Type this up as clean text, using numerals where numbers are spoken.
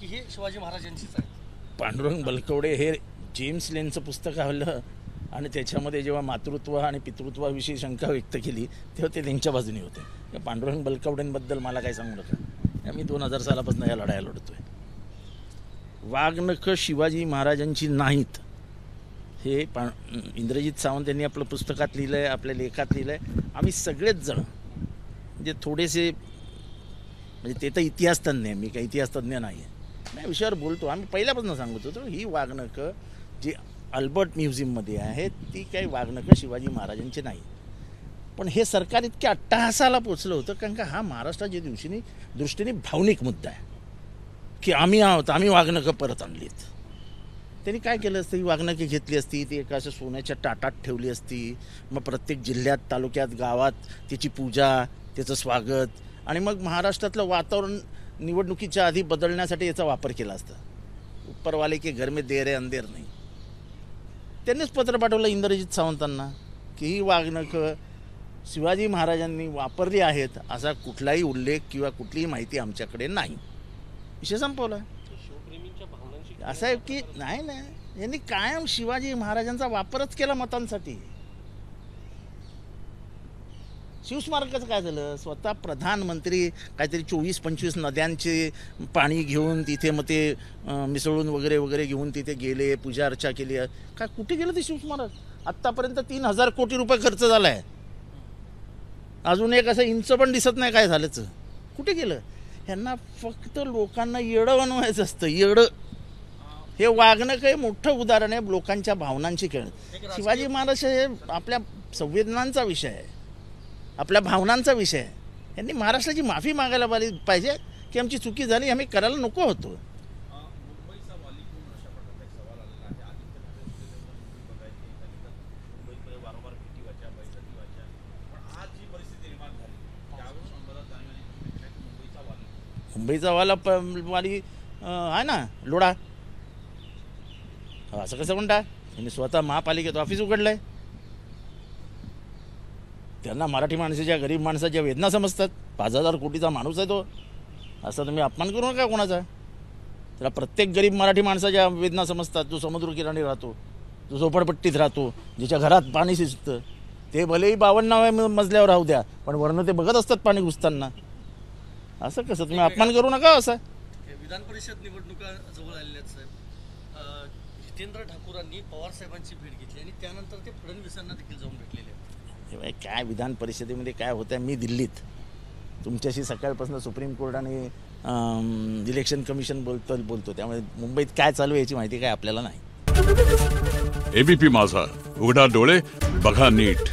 ही शिवाजी महाराजांचीच आहे. पांडुरंग बलकवडे हे जेम्स लेनचं पुस्तक आलं आणि त्याच्यामध्ये जेव्हा मातृत्व आणि पितृत्वाविषयी शंका व्यक्त केली तेव्हा ते त्यांच्या बाजूने होते. पांडुरंग बलकवडेंबद्दल मला काय सांगू नका. मी 2000 सालापासून या लढाया लढतोय. वाघनखं शिवाजी महाराजांची नाहीत हे इंद्रजित सावंत यांनी आपल्या पुस्तकात लिहिलं आहे, आपल्या लेखात लिहिलं आहे. आम्ही सगळेच जण म्हणजे थोडेसे म्हणजे ते तर इतिहास तज्ञ आहे, मी काही इतिहास तज्ञ नाही आहे. नाही विषयावर बोलतो. आम्ही पहिल्यापासून सांगत होतो ही वाघनखं जी अल्बर्ट म्युझियममध्ये आहेत ती काही वाघनखं शिवाजी महाराजांची नाही. पण हे सरकार इतक्या अट्टहासाला पोचलं होतं कारण का हा महाराष्ट्राच्या दृष्टीने भावनिक मुद्दा आहे की आम्ही वाघनखं परत आणलीत. त्यांनी काय केलं असतं, ही वाघनखं घेतली असती, ती एका अशा सोन्याच्या ताटात ठेवली असती, मग प्रत्येक जिल्ह्यात तालुक्यात गावात त्याची पूजा, त्याचं स्वागत आणि मग महाराष्ट्रातलं वातावरण निवडणुकीच्या आधी बदलण्यासाठी याचा वापर केला असता. उपरवाले के घर में देर है अंधेर नाही. त्यांनीच पत्र पाठवलं इंद्रजित सावंतांना की ही वाघनखं शिवाजी महाराजांनी वापरली आहेत असा कुठलाही उल्लेख किंवा कुठलीही माहिती आमच्याकडे नाही. विषय संपवला. असं आहे की नाही यांनी कायम शिवाजी महाराजांचा वापरच केला मतांसाठी. शिवस्मारकाचं काय झालं, स्वतः प्रधानमंत्री काहीतरी 24-25 नद्यांचे पाणी घेऊन तिथे मग ते मिसळून वगैरे वगैरे घेऊन तिथे गेले, पूजा अर्चा केली. काय कुठे गेलं ते शिवस्मारक? आत्तापर्यंत 3000 कोटी रुपये खर्च झाला आहे. अजून एक असं इंच पण दिसत नाही काय झाल्याचं. कुठे गेलं? ह्यांना फक्त लोकांना येडं बनवायचं असतं. येडं हे वाघनखं हे मोठं उदाहरण आहे लोकांच्या भावनांची खेळ. शिवाजी महाराज हे आपल्या संवेदनांचा विषय आहे, आपल्या भावनांचा विषय आहे. यांनी महाराष्ट्राची माफी मागायला पाहिजे की आमची चुकी झाली, आम्ही करायला नको होतो. मुंबईचा वाली आहे ना लोढा, असं कसं म्हणता. त्यांनी स्वतः महापालिकेत ऑफिस उघडलंय. त्यांना मराठी माणसाच्या गरीब माणसाच्या वेदना समजतात. 5000 कोटीचा माणूस आहे तो. असं तुम्ही अपमान करू नका कोणाचा. त्याला प्रत्येक गरीब मराठी माणसाच्या वेदना समजतात. जो समुद्रकिनारी राहतो, जो झोपडपट्टीत राहतो, ज्याच्या घरात पाणी शिजतं, ते भलेही 52व्या मजल्यावर राहू द्या पण वरनं ते बघत असतात पाणी घुसताना. असं कसं तुम्ही अपमान करू नका. असं विधान परिषद निवडणुका जवळ आलेल्या आहेत साहेब. जितेंद्र ठाकूरांनी पवार साहेबांची भेट घेतली आणि त्यानंतर ते फडणवीसांना देखील जाऊन भेटलेले आहेत. काय विधान परिषदेमध्ये काय होतं आहे, मी दिल्लीत तुमच्याशी सकाळपासून सुप्रीम कोर्ट आणि इलेक्शन कमिशन बोलतो. त्यामुळे मुंबईत काय चालू आहे याची माहिती काय आपल्याला नाही. एबीपी माझा, उघडा डोळे बघा नीट.